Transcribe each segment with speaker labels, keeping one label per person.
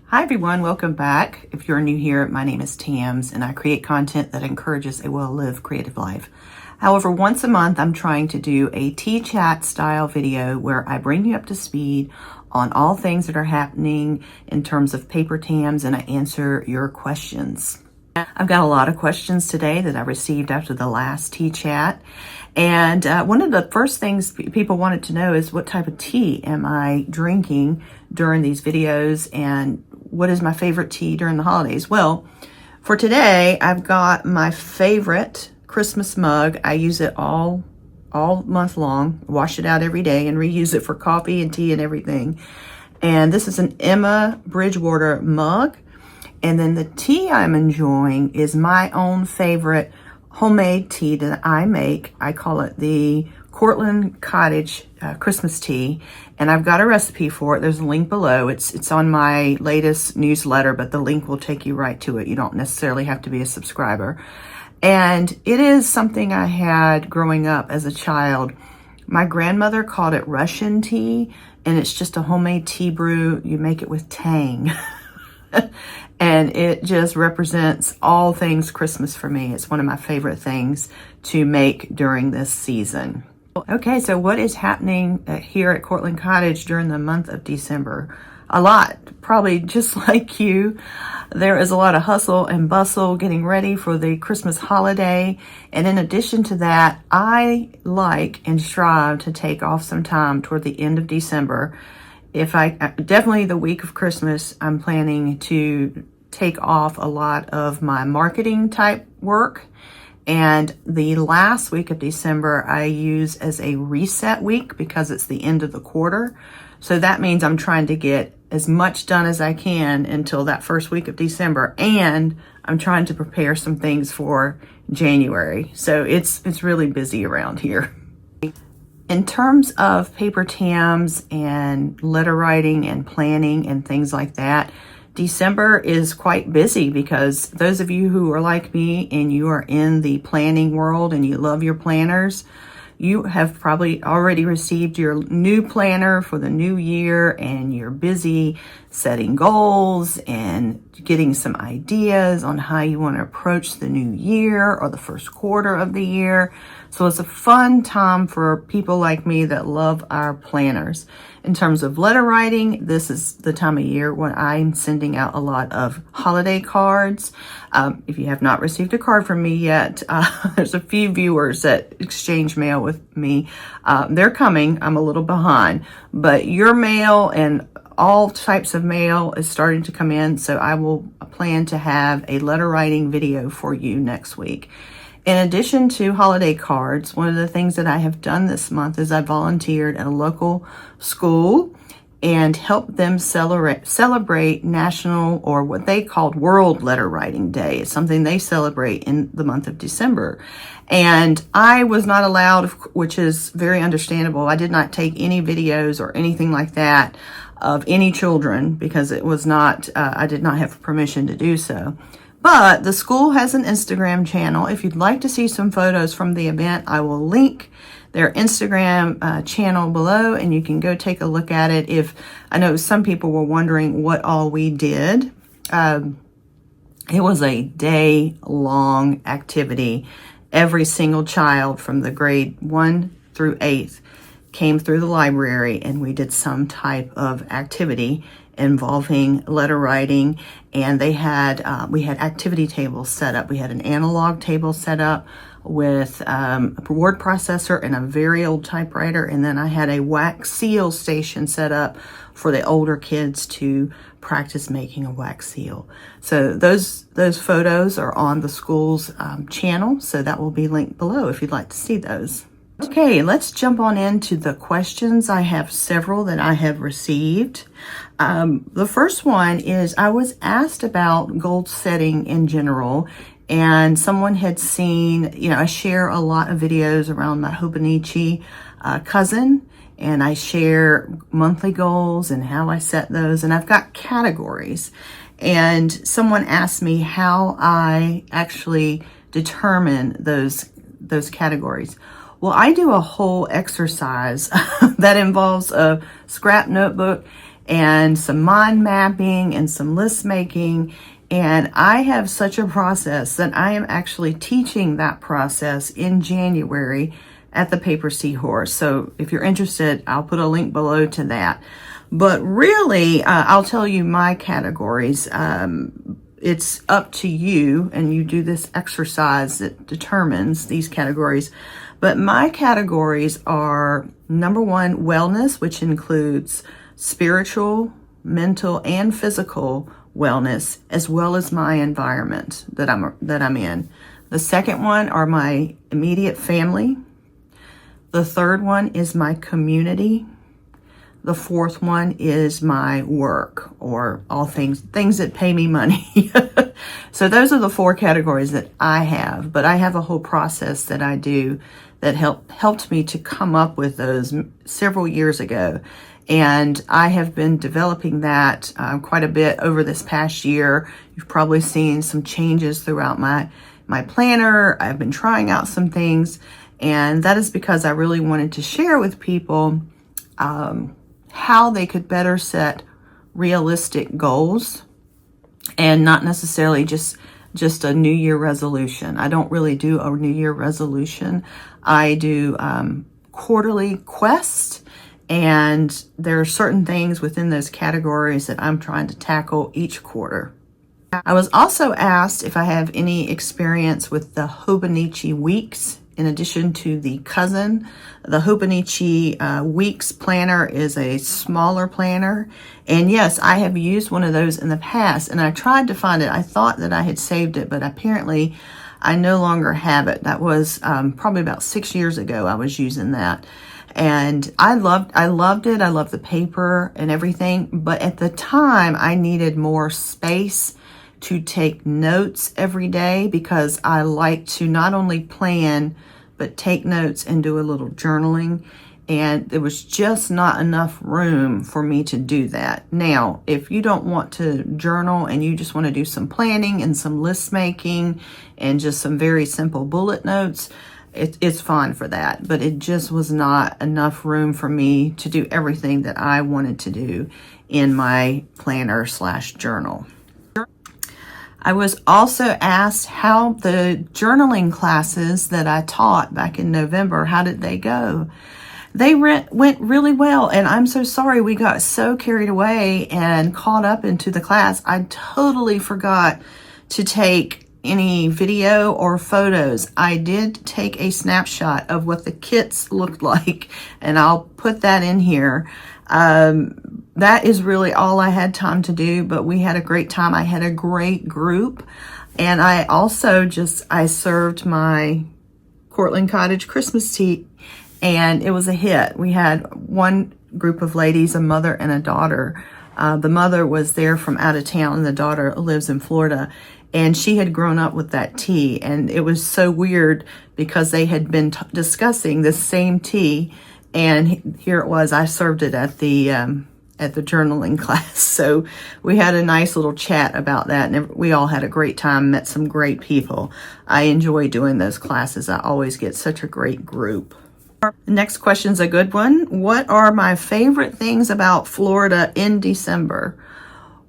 Speaker 1: Hi everyone, welcome back. If you're new here, my name is Tams and I create content that encourages a well-lived creative life. However, once a month, I'm trying to do a tea chat style video where I bring you up to speed on all things that are happening in terms of paper Tams and I answer your questions. I've got a lot of questions today that I received after the last tea chat. And one of the first things people wanted to know is what type of tea am I drinking during these videos and what is my favorite tea during the holidays? Well, for today, I've got my favorite Christmas mug. I use it all month long, wash it out every day and reuse it for coffee and tea and everything. And this is an Emma Bridgewater mug. And then the tea I'm enjoying is my own favorite homemade tea that I make. I call it the Cortland Cottage Christmas tea, and I've got a recipe for it. There's a link below. It's on my latest newsletter, but the link will take you right to it. You don't necessarily have to be a subscriber. And it is something I had growing up as a child. My grandmother called it Russian tea, and it's just a homemade tea brew. You make it with Tang. And it just represents all things Christmas for me. It's one of my favorite things to make during this season. Okay, so what is happening here at Cortland Cottage during the month of December? A lot, probably just like you. There is a lot of hustle and bustle getting ready for the Christmas holiday. And in addition to that, I like and strive to take off some time toward the end of December. Definitely the week of Christmas, I'm planning to take off a lot of my marketing type work. And the last week of December, I use as a reset week because it's the end of the quarter. So that means I'm trying to get as much done as I can until that first week of December. And I'm trying to prepare some things for January. So it's really busy around here. In terms of paper Tams and letter writing and planning and things like that, December is quite busy because those of you who are like me and you are in the planning world and you love your planners, you have probably already received your new planner for the new year and you're busy setting goals and getting some ideas on how you want to approach the new year or the first quarter of the year. So it's a fun time for people like me that love our planners. In terms of letter writing, this is the time of year when I'm sending out a lot of holiday cards. If you have not received a card from me yet, there's a few viewers that exchange mail with me. They're coming. I'm a little behind, but your mail and all types of mail is starting to come in. So I will plan to have a letter writing video for you next week. In addition to holiday cards, one of the things that I have done this month is I volunteered at a local school and helped them celebrate National, or what they called World Letter Writing Day. It's something they celebrate in the month of December. And I was not allowed, which is very understandable. I did not take any videos or anything like that of any children because it was not, I did not have permission to do so. But the school has an Instagram channel. If you'd like to see some photos from the event, I will link their Instagram channel below and you can go take a look at it. If I know some people were wondering what all we did. It was a day-long activity. Every single child from the grade 1 through 8th came through the library and we did some type of activity involving letter writing, and we had activity tables set up. We had an analog table set up with a word processor and a very old typewriter, and then I had a wax seal station set up for the older kids to practice making a wax seal. So those photos are on the school's channel, so that will be linked below if you'd like to see those. Okay, let's jump on into the questions. I have several that I have received. The first one is I was asked about goal setting in general, and someone had seen, I share a lot of videos around my Hobonichi cousin, and I share monthly goals and how I set those, and I've got categories. And someone asked me how I actually determine those categories. Well, I do a whole exercise that involves a scrap notebook and some mind mapping and some list making. And I have such a process that I am actually teaching that process in January at the Paper Seahorse. So if you're interested, I'll put a link below to that. But really, I'll tell you my categories. It's up to you, and you do this exercise that determines these categories. But my categories are, number one, wellness, which includes spiritual, mental, and physical wellness, as well as my environment that I'm in. The second one are my immediate family. The third one is my community. The fourth one is my work, or all things that pay me money. So those are the four categories that I have, but I have a whole process that I do that helped me to come up with those several years ago. And I have been developing that quite a bit over this past year. You've probably seen some changes throughout my planner. I've been trying out some things, and that is because I really wanted to share with people how they could better set realistic goals and not necessarily just a New Year resolution. I don't really do a New Year resolution. I do quarterly quests, and there are certain things within those categories that I'm trying to tackle each quarter. I was also asked if I have any experience with the Hobonichi Weeks in addition to the cousin. The Hobonichi Weeks planner is a smaller planner. And yes, I have used one of those in the past, and I tried to find it. I thought that I had saved it, but apparently I no longer have it. That was probably about 6 years ago I was using that. And I loved it. I loved the paper and everything. But at the time, I needed more space to take notes every day, because I like to not only plan, but take notes and do a little journaling. And there was just not enough room for me to do that. Now, if you don't want to journal and you just want to do some planning and some list making and just some very simple bullet notes, it's fine for that. But it just was not enough room for me to do everything that I wanted to do in my planner/journal. I was also asked how the journaling classes that I taught back in November, how did they go? They went really well, and I'm so sorry we got so carried away and caught up into the class. I totally forgot to take any video or photos. I did take a snapshot of what the kits looked like, and I'll put that in here. That is really all I had time to do, but we had a great time. I had a great group, and I also I served my Cortland Cottage Christmas tea, and it was a hit. We had one group of ladies, a mother and a daughter. The mother was there from out of town, and the daughter lives in Florida, and she had grown up with that tea, and it was so weird because they had been discussing the same tea, and here it was. I served it at the journaling class. So we had a nice little chat about that, and we all had a great time, met some great people. I enjoy doing those classes. I always get such a great group. The next question's a good one. What are my favorite things about Florida in December?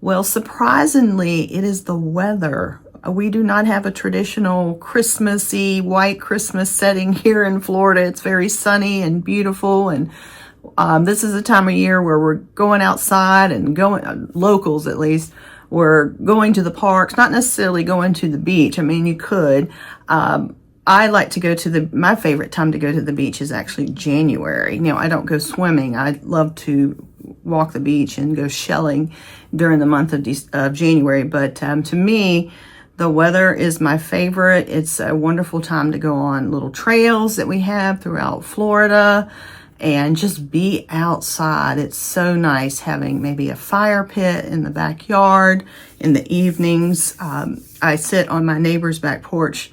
Speaker 1: Well, surprisingly, it is the weather. We do not have a traditional Christmassy white Christmas setting here in Florida. It's very sunny and beautiful, and this is a time of year where we're going outside and locals at least, we're going to the parks, not necessarily going to the beach. I mean, you could. I like to go my favorite time to go to the beach is actually January. Now, I don't go swimming. I love to walk the beach and go shelling during the month of January. But to me, the weather is my favorite. It's a wonderful time to go on little trails that we have throughout Florida and just be outside. It's so nice having maybe a fire pit in the backyard in the evenings. I sit on my neighbor's back porch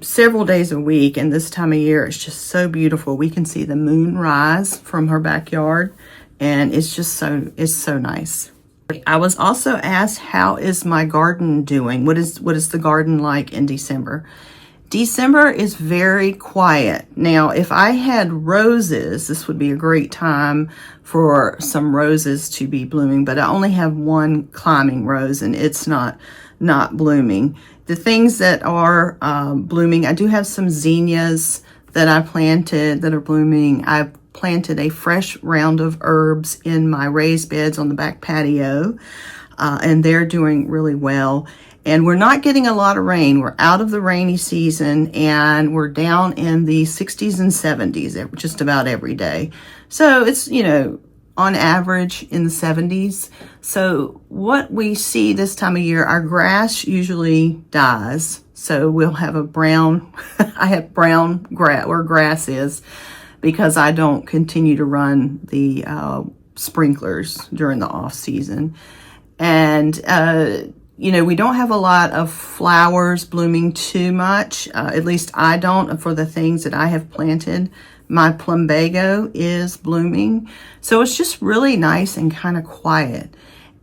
Speaker 1: several days a week, and this time of year it's just so beautiful. We can see the moon rise from her backyard, and it's so nice. I was also asked, how is my garden doing? What is the garden like in December? December is very quiet. Now, if I had roses, this would be a great time for some roses to be blooming, but I only have one climbing rose and it's not blooming. The things that are blooming, I do have some zinnias that I planted that are blooming. I've planted a fresh round of herbs in my raised beds on the back patio, and they're doing really well. And we're not getting a lot of rain. We're out of the rainy season and we're down in the 60s and 70s just about every day. So it's, you know, on average in the 70s. So what we see this time of year, our grass usually dies. So we'll have a brown, I have brown grass where grass is because I don't continue to run the sprinklers during the off season. And, you know, we don't have a lot of flowers blooming too much. At least I don't for the things that I have planted. My plumbago is blooming. So it's just really nice and kind of quiet.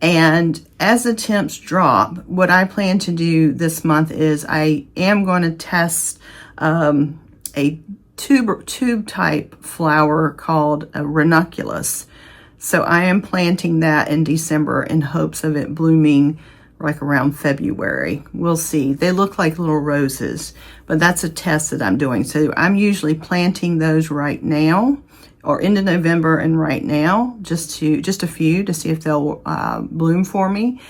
Speaker 1: And as the temps drop, what I plan to do this month is I am going to test a tube type flower called a ranunculus. So I am planting that in December in hopes of it blooming like around February. We'll see. They look like little roses, but that's a test that I'm doing. So I'm usually planting those right now or into November and right now, just a few to see if they'll bloom for me.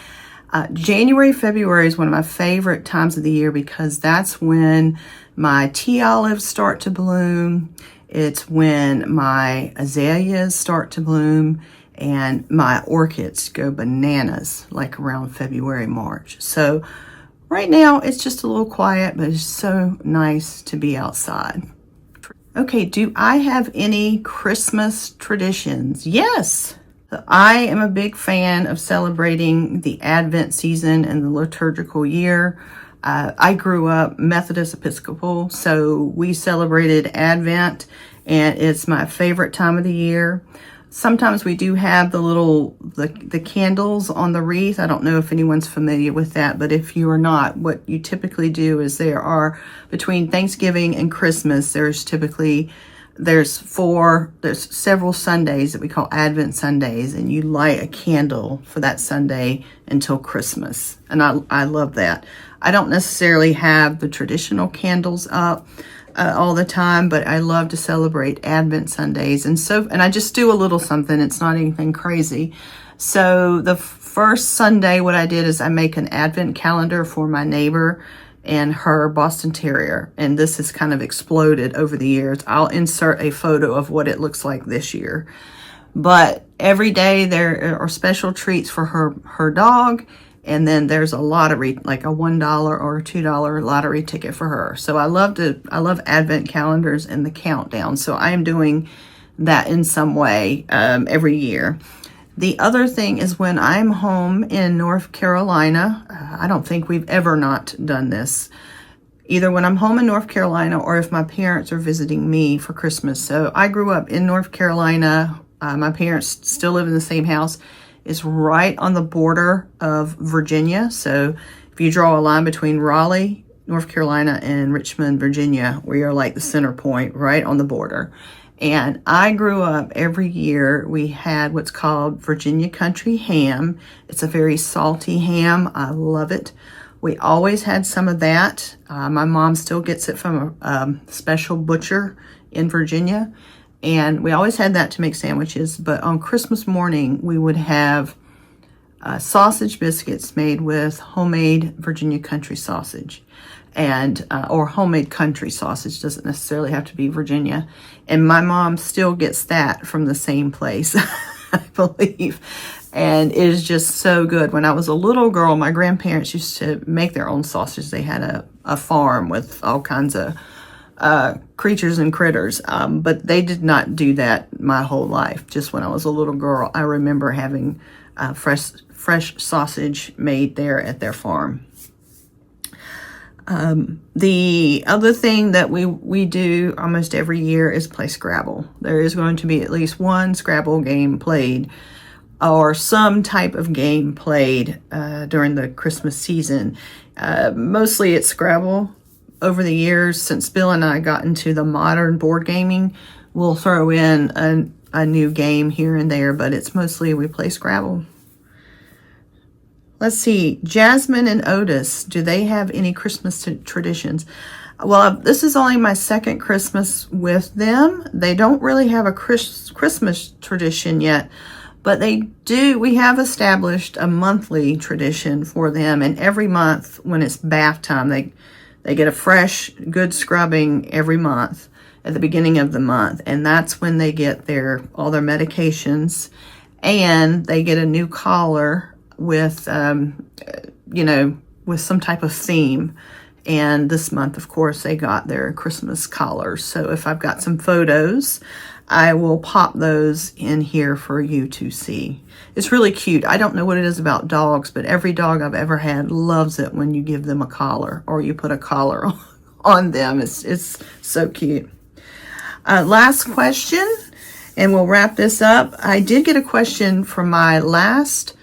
Speaker 1: January, February is one of my favorite times of the year because that's when my tea olives start to bloom. It's when my azaleas start to bloom. And my orchids go bananas like around February, March. So right now it's just a little quiet, but it's so nice to be outside. Okay, do I have any Christmas traditions? Yes. I am a big fan of celebrating the Advent season and the liturgical year. I grew up Methodist Episcopal, so we celebrated Advent, and it's my favorite time of the year. Sometimes we do have the candles on the wreath. I don't know if anyone's familiar with that, but if you are not, what you typically do is between Thanksgiving and Christmas, there's several Sundays that we call Advent Sundays, and you light a candle for that Sunday until Christmas. And I love that. I don't necessarily have the traditional candles up all the time, but I love to celebrate Advent Sundays. And I just do a little something. It's not anything crazy. So the first Sunday, what I did is I make an Advent calendar for my neighbor and her Boston Terrier. And this has kind of exploded over the years. I'll insert a photo of what it looks like this year. But every day there are special treats for her dog. And then there's a lottery, like a $1 or a $2 lottery ticket for her. So I love Advent calendars and the countdown. So I am doing that in some way every year. The other thing is when I'm home in North Carolina, I don't think we've ever not done this. Either when I'm home in North Carolina or if my parents are visiting me for Christmas. So I grew up in North Carolina. My parents still live in the same house. It's right on the border of Virginia. So if you draw a line between Raleigh, North Carolina, and Richmond, Virginia, we are like the center point right on the border. And I grew up every year, we had what's called Virginia Country ham. It's a very salty ham. I love it. We always had some of that. My mom still gets it from a special butcher in Virginia. And we always had that to make sandwiches. But on Christmas morning, we would have sausage biscuits made with homemade Virginia country sausage. And or homemade country sausage, doesn't necessarily have to be Virginia. And my mom still gets that from the same place, I believe. And it is just so good. When I was a little girl, my grandparents used to make their own sausage. They had a farm with all kinds of creatures and critters, but they did not do that my whole life. Just when I was a little girl, I remember having fresh sausage made there at their farm. The other thing that we do almost every year is play Scrabble. There is going to be at least one Scrabble game played or some type of game played during the Christmas season. Mostly it's Scrabble, over the years, since Bill and I got into the modern board gaming, we'll throw in a new game here and there, but it's mostly we play Scrabble. Let's see, Jasmine and Otis, do they have any Christmas traditions? Well, this is only my second Christmas with them. They don't really have a Christmas tradition yet, but they do. We have established a monthly tradition for them, and every month when it's bath time, they get a fresh, good scrubbing every month at the beginning of the month, and that's when they get all their medications, and they get a new collar with, with some type of theme. And this month, of course, they got their Christmas collars. So if I've got some photos, I will pop those in here for you to see. It's really cute. I don't know what it is about dogs, but every dog I've ever had loves it when you give them a collar or you put a collar on them. It's so cute. Last question, and we'll wrap this up. I did get a question from my last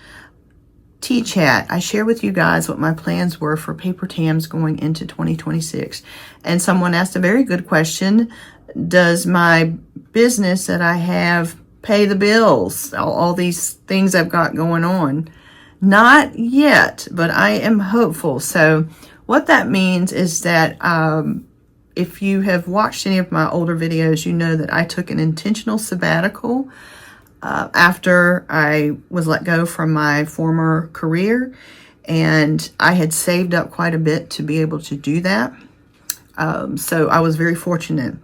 Speaker 1: T-Chat. I share with you guys what my plans were for Paper Tams going into 2026. And someone asked a very good question. Does my business that I have pay the bills? All these things I've got going on? Not yet, but I am hopeful. So what that means is that if you have watched any of my older videos, you know that I took an intentional sabbatical after I was let go from my former career, and I had saved up quite a bit to be able to do that. So I was very fortunate,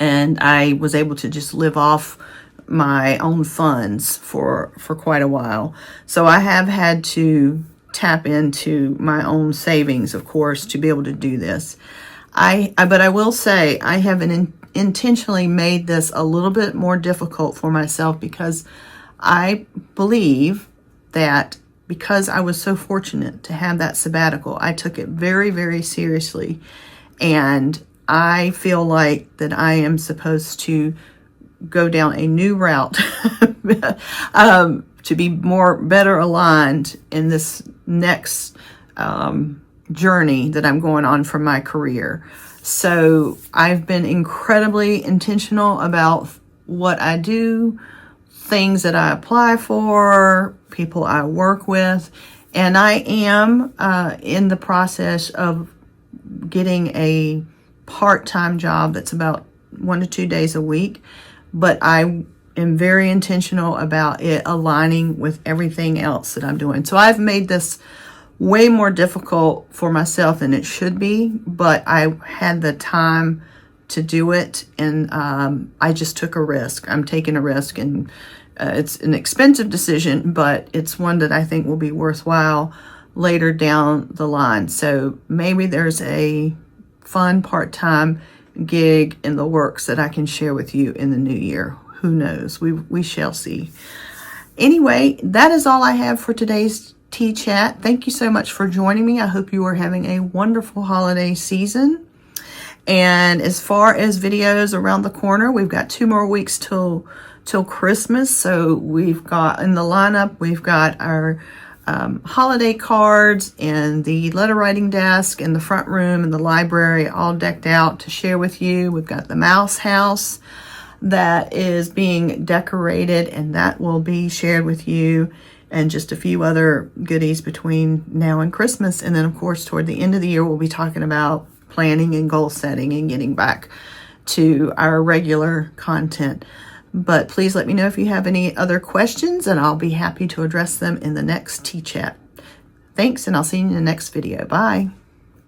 Speaker 1: and I was able to just live off my own funds for quite a while. So I have had to tap into my own savings, of course, to be able to do this. But I will say I have intentionally made this a little bit more difficult for myself, because I believe that because I was so fortunate to have that sabbatical, I took it very, very seriously. And I feel like that I am supposed to go down a new route to be better aligned in this next journey that I'm going on for my career. So I've been incredibly intentional about what I do, things that I apply for, people I work with, and I am in the process of getting a part-time job that's about 1 to 2 days a week, but I am very intentional about it aligning with everything else that I'm doing. So I've made this way more difficult for myself than it should be, but I had the time to do it, and I just took a risk. I'm taking a risk, and it's an expensive decision, but it's one that I think will be worthwhile later down the line. So maybe there's a fun part-time gig in the works that I can share with you in the new year. Who knows? We shall see. Anyway, that is all I have for today's T-Chat. Thank you so much for joining me. I hope you are having a wonderful holiday season. And as far as videos around the corner, we've got 2 more weeks till Christmas. So we've got in the lineup, we've got our holiday cards and the letter writing desk in the front room and the library all decked out to share with you. We've got the mouse house that is being decorated, and that will be shared with you, and just a few other goodies between now and Christmas. And then, of course, toward the end of the year, we'll be talking about planning and goal setting and getting back to our regular content. But please let me know if you have any other questions, and I'll be happy to address them in the next T-Chat. Thanks, and I'll see you in the next video. Bye.